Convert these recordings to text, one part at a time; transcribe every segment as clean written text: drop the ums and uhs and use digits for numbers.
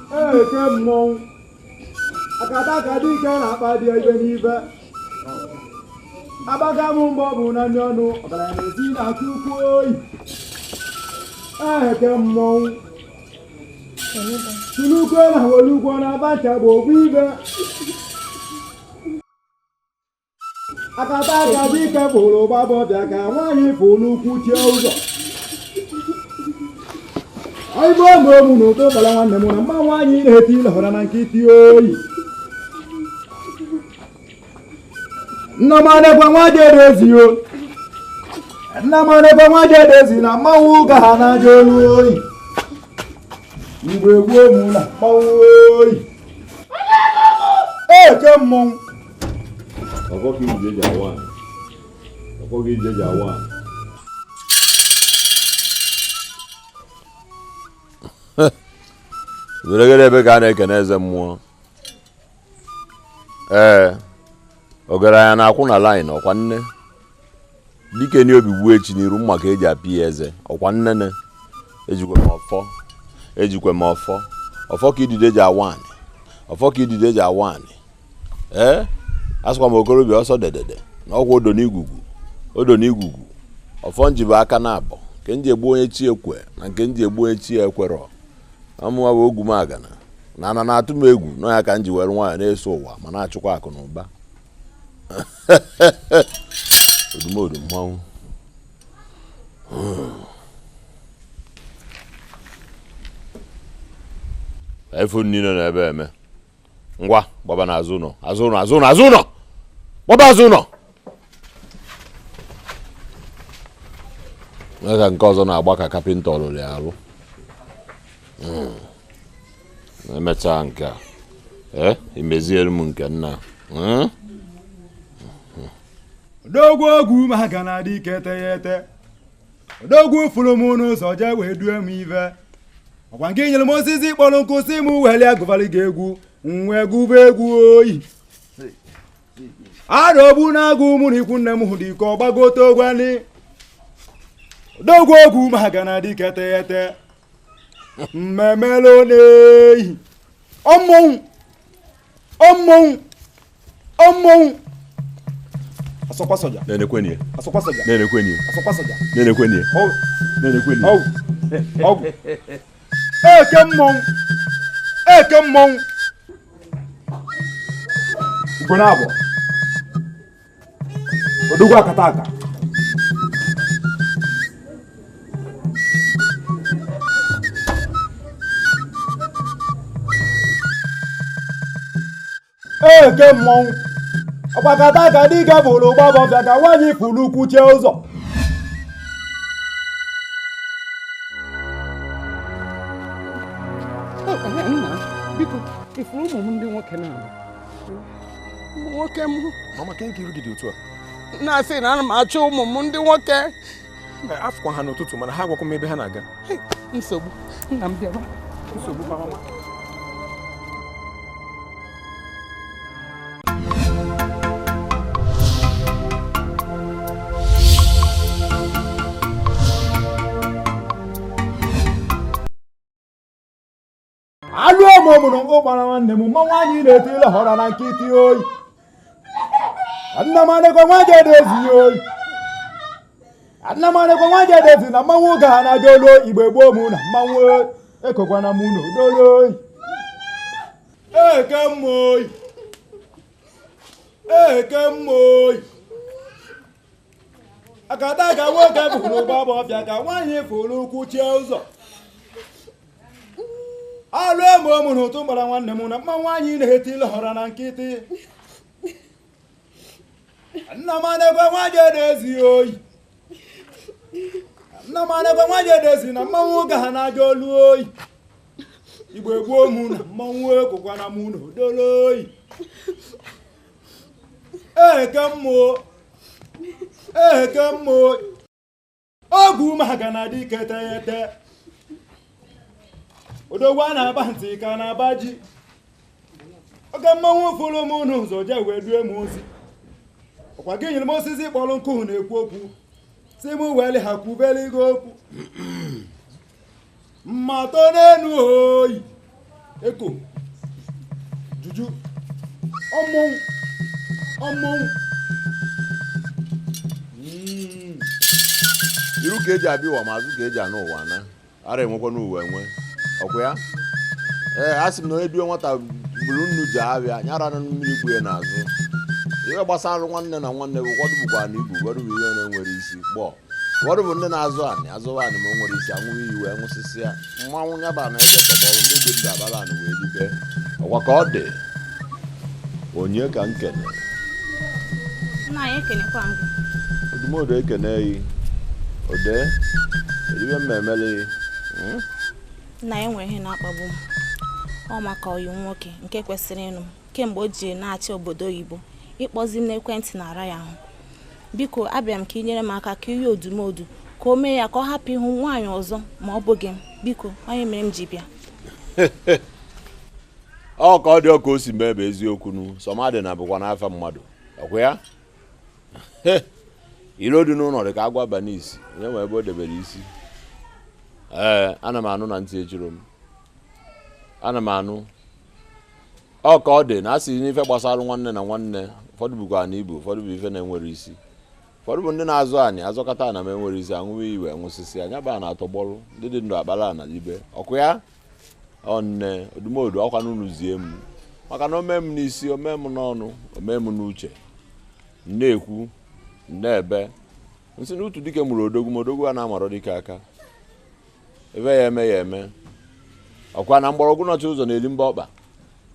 Kemon. Akataka dike na akpa dị ebe n'ibe. Abaga m mbọ bụ na ndị ọnụ ọbara na-esi na chukwu oyi. Kemon. Tulukwe na olugwo na abacha bụ okwu ibe. Akataka dike bụrụ gbabọ bịa ka nwaanyị fụrụ kwuchie ụzọ. Igbo ọmụ n'ụtọ bara nwanne m na mma nwaanyị na-eti ịlọhọrọ na nkịtị oyi. Nnamanekwa nwa jedezi o. Nnamanekwa nwa jedezi na mmanwụ ụga ha na-aja olu oyi. Igbo egwu ụmụ na mmanwụ oyi. Eke mmọnwụ. Ọkọ ka ije ji awa. Ọkọ ka ije ji awa. Weregere ebe ka a na-ekene eze mmụọ. Ọgaranya na-akwụ na line ọkwa nne. Dike ni obi gbuo echi n'iru mma ka eji apị eze ọkwa nnene. Ejikwe m ọfọ. Ọfọ ka idide ji awani. Ọfọ ka idide ji awani. Asịkwa m okorobịa ọsọ dedede na ọgwụ odo n'igugu. Ọfọ nji bụ aka na abọ nke nji egbu onye chi ekwe na nke nji egbu onye chi ekwerọ. Amụwa bụ ogwu m agana na ana na-atụ m egwu nọ ya ka m ji were nwaanyị na-eso ụwa ma na-achụkwa akụ na ụba. Odumodu mmanwụ. iPhone niile na ebe eme. Ngwa gbaba n'azụ ụlọ. Gbaba azụ ụlọ. Ka nke ọzọ na-agba ka kapịnta ọlụlụ ya arụ. Emechaa nke a imeziere m nke nna. Odogwu ogwu ma ga na dị ike teyete. Odogwu fụrụ m n'ụzọ jee wee due m ive. Ọkwa nke nyere m osisi kpọrọ nkụ si m weli agụvalị gị egwu nwe gụba egwu oyi. Arọgbu na-agụ mụ na ikwu nne m hụ dị ka ọ gbagote ogwani. Odogwu ogwu ma ga na dị ike teyete. Mmemelo n'ehi. Ọmmọnwụ. Asọkwa soja. Na-enekwenye. Asọkwa soja. Na-enekwenye. Asọkwa soja. Na-enekwenye. Na-enekwenye. Ọgwụ. Eke mmọnwụ. Ugbo na-abọ. Odogwu akataka. Eke mmọnwụ. Ọgbakata ka dike bụrụ gbabọ bịa ka nwaanyị fụrụ kwuchie ụzọ. Biko, ifuru ụmụ m ndị nwoke na-abụ. Nwoke m. Mama, ka nke iru gị dị otu a? Na-asị na ana m achọ ụmụ m ndị nwoke. Afụkwa ha n'ụtụtụ mana ha agwakwa m ebe ha na-aga. Nsogbu. Nna m bịaba. Nsogbu kwa mama. Alụ ọmụmụ na nkụ gbara nwanne m mma nwaanyị na-eti ịlọhọrọ na nkịtị oyi. Nnamanekwa nwa jedezi oyi. Nnamanekwa nwa jedezi na mmanwụ ụga ha na-aja olu Igbo gboo mụ na mmanwụ ekokwana mụ na odolo oyi. Eke mma oyi. Akata ka nwoke fụrụ gbabọ ọfịa ka nwaanyị fụrụ kwuchie ụzọ. Alụ ọmụ n'ụtụ gbara nwanne m na mma nwaanyị na-eti ịlọhọrọ na nkịtị. Nnamanekwa nwa jedezi oyi. Nnamanekwa nwa jedezi na mmanwụ ụga ha na-aja olu oyi. Igbo gboo mụ na mmanwụ ekokwana mụ na odolo oyi. Eke mmụọ. Ogwu ma ga na dị ike teyete. Odogwu a na-aba ntị ka na-aba ji. Oge mmanwụ fụrụ m n'ụzọ jee wee due m ozi. Ọkwa gị nyere m osisi kpọrọ nkụ na-ekwu okwu si m weli ha kwubeli gị okwu. Mmato n'enu oyi. Eko. Juju. Ọmọ. Iru ka eji abịa ụwa ma azụ ka eji anụ ụwa na ara enwekwa n'ụwa enwe ọkwa ya a sị m na onye due nwata buru nnu ji abịa nyara na mmiri gbu ya n'azụ ihe gbasara nwanne na nwanne bụ ụfọdụ bụkwa na igwu ụfọdụ bụ ihe na-enwere isi gbọọ ụfọdụ bụ ndị na-azụ anị azụwa anị ma o nwere isi anwụghị iyi wee nwụsịsị ya mmanwụ nyaba na eke tọgbọrọ ndị dị ndụ abala anị wee libe ọkwa ka ọ dị onye ka nkene odumodo ekene yi ode eribe mmemele nna ya nwere ihe na-akpagbu m ọ maka ọyị nwoke nke kwesịrị ịnụ kemgbe o jiri na-achị obodo oyibo ịkpọzi m n'ekwentị na-ara ya ahụ biko abịara m ka ị nyere m aka ka ihe odumodu ka o mee ya ka ọ hapụ ịhụ nwaanyị ọzọ ma ọ bụghị m biko onye mere m ji bịa ọ ka ọ dị ọka o si mee bụ eziokwu nu sọmadị na bụkwa n'afa mmadụ ọkwa ya ilo dị n'ụlọ dị ka agwa ba n'isi onye nwe ebe o debere isi ana m anụ na ntị echiro m ana m anụ ọ ka ọ dị na a sị n'ife gbasara nwanne na nwanne ụfọdụ bụkwa na Igbo ụfọdụ bụ ife na-enwere isi ụfọdụ bụ ndị na-azụ anyị azọkọta ana m enwere isi anwụwe iwe nwụsịsị anya ba na-atọgbọrụ ndị dị ndụ akpala na libe ọkụ ya ọnne odumodu ọkwa n'ụlọ zie m maka na omee m n'isi omee m n'ọnụ omee m n'uche na-ekwu na-ebe nsị na utu dike mụrụ odogwu ma odogwu a na-amarọ dike aka ebe ya eme ọkwa na mgbọrọgwụ nọchi ụzọ na-eli mba ọkpa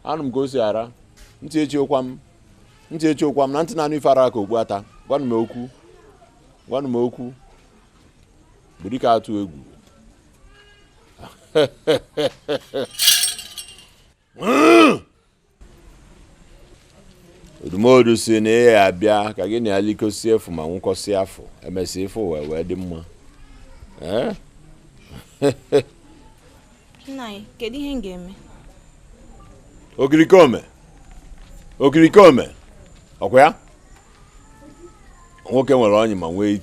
anụ m ka o si ara ntị echi okwa m na ntị na anụ ife ara aka okpu ata gwanụ m okwu bụ dike atụ egwu odumodu si na ihe ya abịa ka gị na ya likosi efu ma nwụkọsi afọ emesi ife wee dị mma nna ya kedu ihe m ga-eme okirikome ọkwa ya nwoke nwere ọnyị ma nwee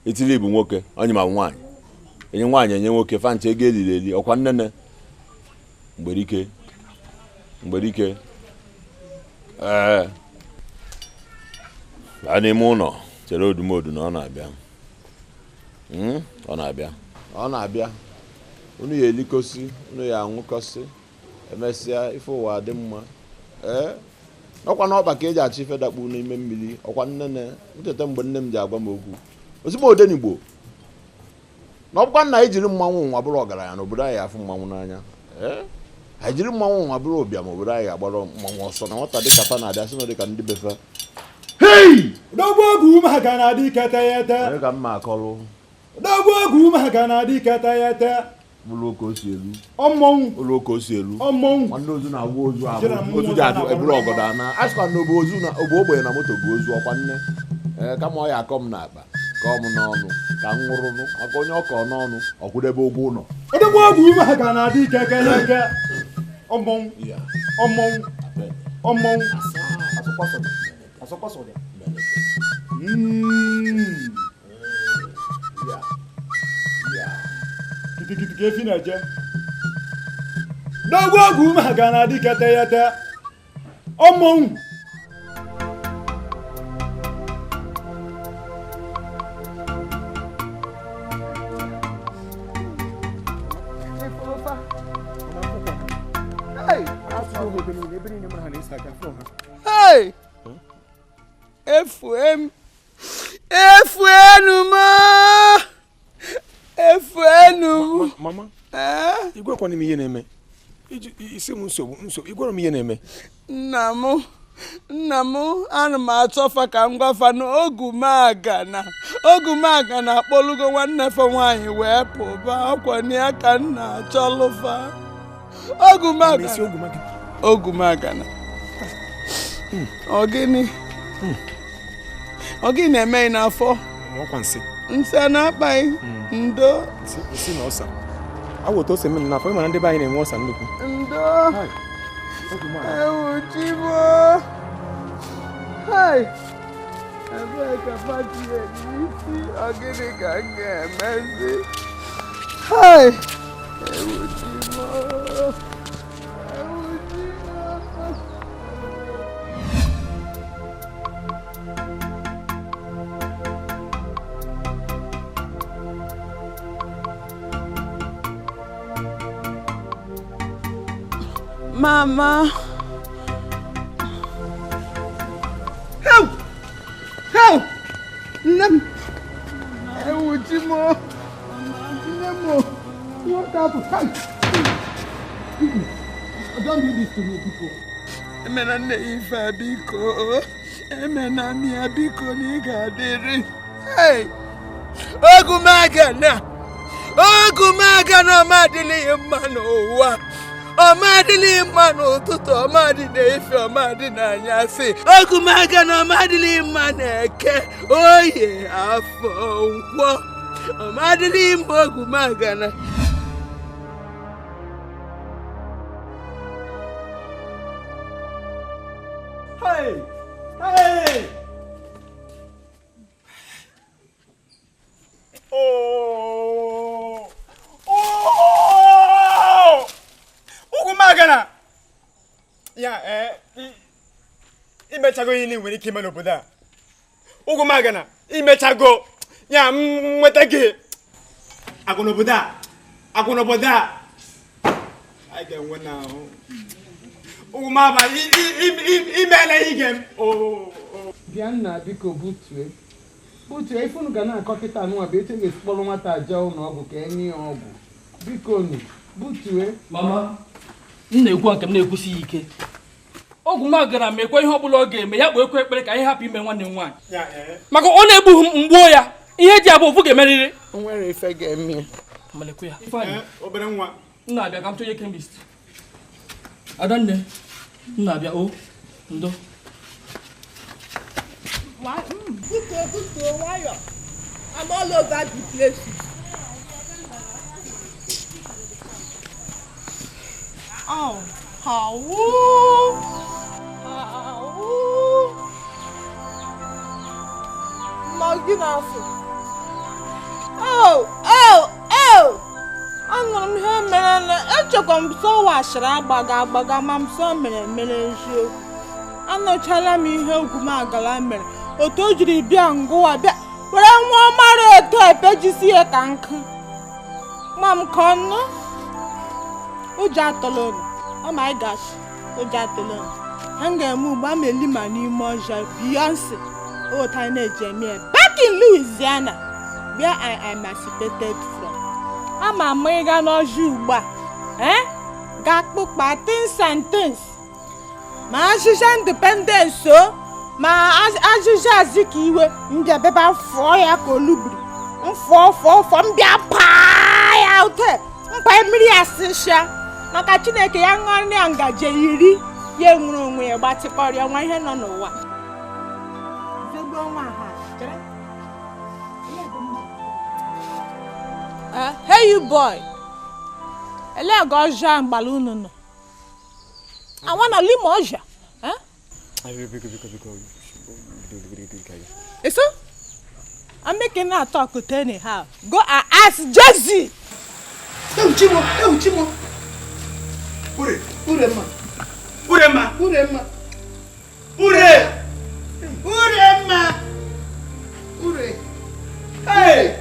itili bụ nwoke ọnyị ma nwaanyị enye nwaanyị enye nwoke fancha ego elili ọkwa nnene mgberike a n'ime ụlọ chere odumodu na ọ na-abịa unu ya elikosi unu ya anwụkọsị emesịa ife ụwa dị mma ọkwa na ọkpa ka eji achọ ife dakpu n'ime mmiri ọkwa nnene ncheta mgbe nne m ji agwa m okwu ozigbo odenigbo na ọkwa nna anyị jiri mmanwụ nwa bụrụ ọgaranya n'obodo anyị afụ mmanwụ n'anya anyị jiri mmanwụ nwa bụrụ ụbịam obodo anyị agbara mmanwụ ọsọ na nwata dịka fa na-adị asị na dịka ndị befe Odogwu ogu ụmụaka na-adị kete ya ete onye ka mma akọlụ Odogwu ogu ụmụaka na-adị kete ya ete ụlọ oke o si elu ọmmọnwụ nwanne ozu na-agwa ozu ahụ ozu ji adụ eburu ọgọdọ na asịkwa na obu ozu na obu ogbenye na moto bụ ozu ọkwa nne kama ọ ya akọ m n'akpa ka ọ m n'ọnụ ka m nwụrụnụ maka onye ọkọ n'ọnụ ọkwụdebe ụgwọ ụlọ Odogwu ogu ụmụaka na-adị keke ya eke ọmmọnwụ kitikiti ka efi na-eje Odogwu ogu ụmụaka na-adị kete ya ete ọmmọnwụ Hey! Efuenu mama igwekwa m ihe na-eme isi m nsogbu igwere m ihe na-eme nna m ana m achọfa ka m gwafa na ogumagana akpọlugo nwanne fa nwaanyị wee pụba akwa na ya ka nna achọlụfa ogumagana ọ gịnị na-eme n'afọ nsị na-akpaghị ndo nsị na ọsa awụta ose m n'afọ ịmara ndị be anyị na-enwe ọsa nnukwu ndo ewu chibo ebee ka pati n'isi ọ gịnị ka m ga-emezi Mama. Help! Help! Nem. Ujimo. Nemo. What happened? Don't do this to me, people. Emena neifa biko. Emena mia biko ni gadere. Hey! Ogumagana. Ogumagana madili mano wa. Ọmadịlị mma n'ụtụtụ, ọmadị na-efe, ọmadị n'anyasị. Ogumagana ọmadịlị mma na-eke, oye afọ nkwọ. Ọmadịlị mma ogumagana. Hey! Hey! Oh! Oh! Ugumagana! Ya, imechago ini nwere ike ime n'obodo a. Ugumagana, imechago. Ya, nweta gị. Agụ n'obodo a. Agụ n'obodo a. I ga-enwe na ahụ. Ugumaba, imele ige m. Bịa nna biko butue. Butue, ife unu ga na-akọ kịta anụnwa bụ etu ga-esi kpọrọ nwata aja ụlọ ọgwụ ka enye ya ọgwụ. Biko nu, butue. Mama, m na-ekwu nke m na-ekwusighị ike. Ogumagana mekwa ihe ọbụla ọ ga-eme ya kpee ekpere ka anyị hapụ ime nwanne m nwaanyị. Maka ọ na-egbughị m mgbuo ya. Ihe ji abụ ofu ga-emerịrị. O nwere ife ga-eme. Amalekwa ya. Obere nwa. M na-abịa ka m chọnye chemist. Adanne, m na-abịa o. Ndo. Buto, why? I'm all over the place. Oh, how? I'm so washra baga mam so mere ano chala mi ihe Ogumagala mere oto jiri bia ngwa bia were nwa mara oto epejisi e ka nku mam konno uja tolon oh my gosh uja tolon hanga mu ba meli mani moja Beyonce o tiny Jamie back in Louisiana where I emancipated from ama mega no juba gakpu patins and things ma ashisha independence so ma ashisha azikiwe nje beba fo ya kolubri mfo mbia pa ya ute mpa mmiri asisha maka Chineke ya ngoni angaje iri ye nwuru onwe ya gbatikori onwa ihe no n'ụwa zegbo nwa ha chere hey you boy ele go jan balunu no I want to leave Moja. Huh? So? I'm making that talk to anyhow. Go and ask Jesse. Chimo. Urema. Hey.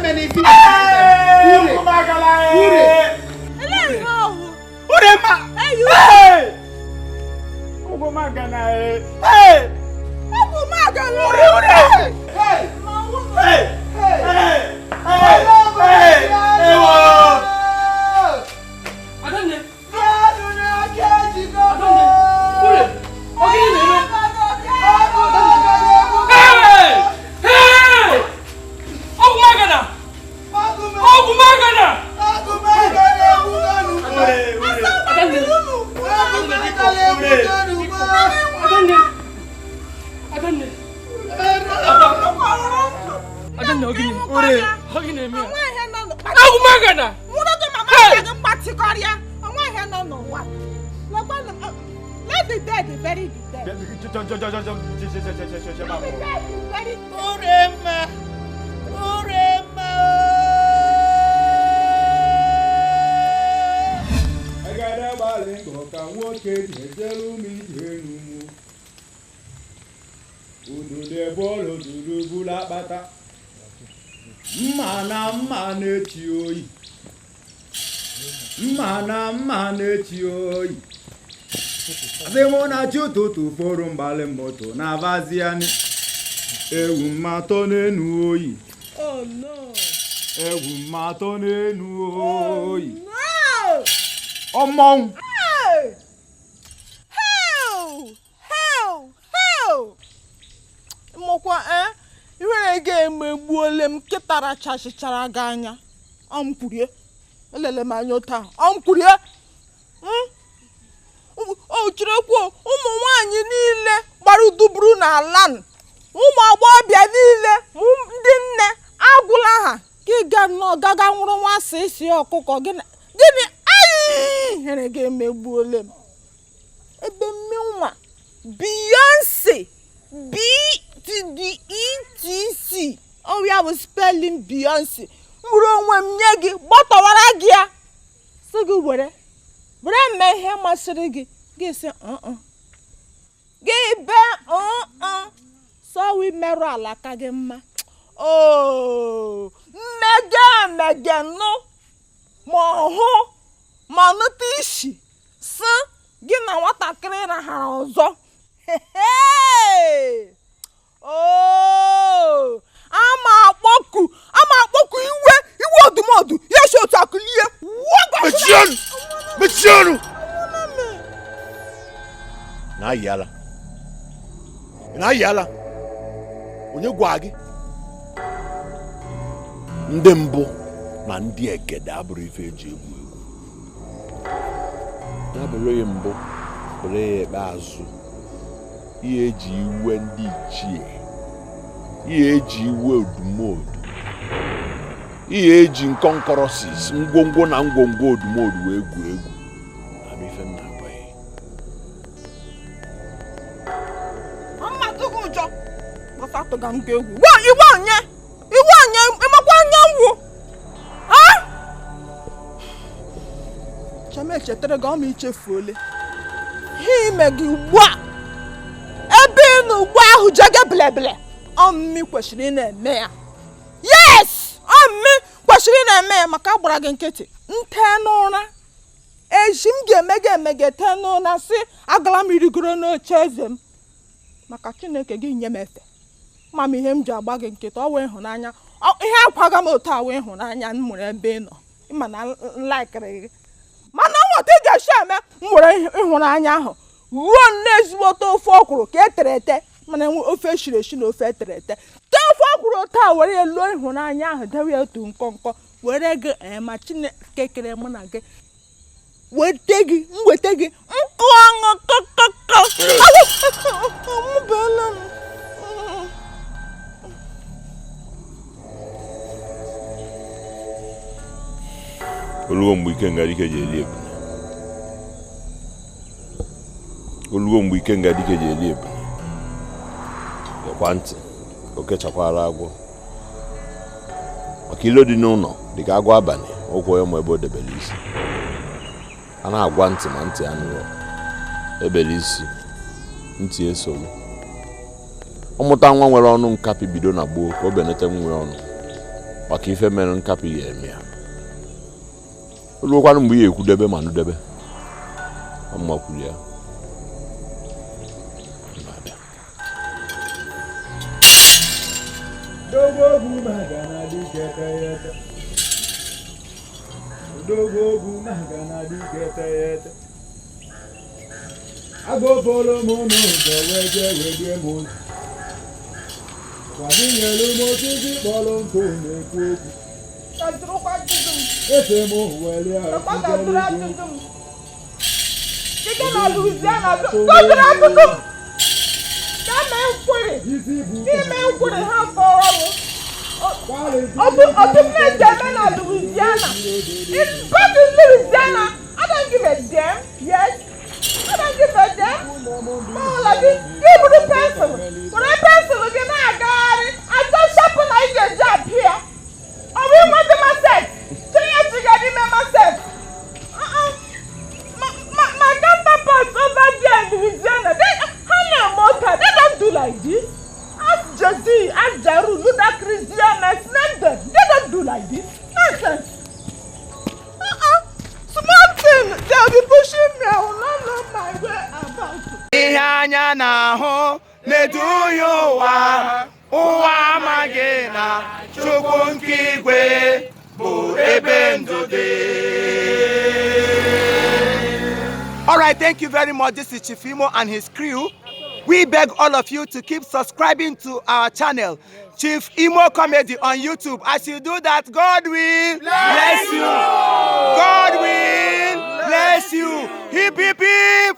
Many people. Ogumagala. Hey you. Ogumagala. Hey. Let the dead be buried. ka nwoke ji ejere ụmụ ije n'ugwu ududo ebolo dudu bula akpata mma na mma na-echi oyi mma na mma na-echi oyi asị mụ na chi ụtụtụ foro mgbalị moto na vaziani ewu mmatọ n'enu oyi ewu mmatọ n'enu oyi ọmọnwụ mụkwa ihere ga-emegbuole m kịta rachachịchara gị anya ọmkwurie elele m anya taa ọmkwurie o cherekwa ụmụ nwanyị niile gbara uduburu n'ala ụmụ agbọghọbịa niile ndị nne agwụla ha ka ị ga nnọọ gaga nwụrụ nwa isi ọkụkọ gịnị ihere ga-emegbuole m ebe mmenwa Beyonce BTDETC ọrịa bụ spelling Beyonce mụrụ onwe m nye gị gbọtọwara gị ya sị gị were mee ihe masịrị gị gị sị gị bee sọwi merụ ala ka gị mma mmege nụ ma ọhụ ma nụta isi sị gị na nwatakịrị rahara ọzọ ama akpọku iwe ọdụmọdụ ya esi otu akụlie mechie ọnụ na-ayala onye gwa gị ndị mbụ na ndị egede abụrụ ife eji egwu ya bụrụ ya mbụ bụrụ ya ikpeazụ ihe eji iwe ndị ichie ihe eji iwe odumodu ihe eji nkọnkọrọsis ngwongwo na ngwongwo odumodu wee egwu ife m na-abụghị mmatụgị ụjọ gbasatụga m ga-egwu iwe onye ịmakwa anya ngwụ chama echetara gị ọma ichefuole ihe ime gị ugbu a ebe ị nọ ugbu ahụ jege bilebile ọmịmị kwesịrị ị na-eme ya yes ọmịmị kwesịrị ị na-eme ya maka agbara gị nkịtị nte n'ụra eji m ga-emege te n'ụra sị agala m irigoro n'oche eze m maka Chineke gị nye m efe ma m ihe m ji agba gị nkịtị ọ wee ịhụnanya ihe akwaga m otu a wee ịhụnanya m mụrụ ebe ị nọ ịma na nlaikịrị gị mana nwata ị ga-esi eme m nwere ịhụnanya ahụ ruo n'ezigbote ofe ọkwụrụ ka e tere ete mana ofe eshiri eshi na ofe etere ete tee ofe ọkwụrụ taa were ya luo ịhụnanya ahụ dewe ya otu nkọnkọ were gị ma Chineke kere mụ na gị nweta gị nkụ ọṅụ amụbala m olugo mgbe ike nga dike ji eli ebune olugo mgbe ike nga dike ji eli ebune gekwa ntị okechakwara agwọ maka ilo dị n'ụlọ dịka agwọ abalị ụkwụ ya ma ebe o debere isi a na-agwa ntị ma ntị anụrụ ebere isi ntị esolu ọmụta nwa nwere ọnụ nkapị bido na gboo ka o benete nwere ọnụ maka ife mere nkapị ya eme ya olukwanụ mgbe ya ekwudebe ma nụdebe ọmụma kwuru ya Odogwu magana dike teyete Odogwu magana dike teyete agobolo mono weje wedwe mozi wadinyelu mosisi kpọrọ nkụ na-ekwu okwu efe m weli My God! like this. Ask Jesse, ask Jaru, Luda, Christian, name them. They don't do like this. Nonsense. Small thing. They'll be pushing me. I will not know my way about it. Ihe anya na-ahụ na-eduhie ụwa ụwa amaghị na Chukwu nke igwe bụ ebe ndụ dị. All right, thank you very much. This is Chief Imo and his crew. We beg all of you to keep subscribing to our channel, Chief Imo Comedy on YouTube. As you do that, God will bless you. God will bless you. Hip, hip, hip.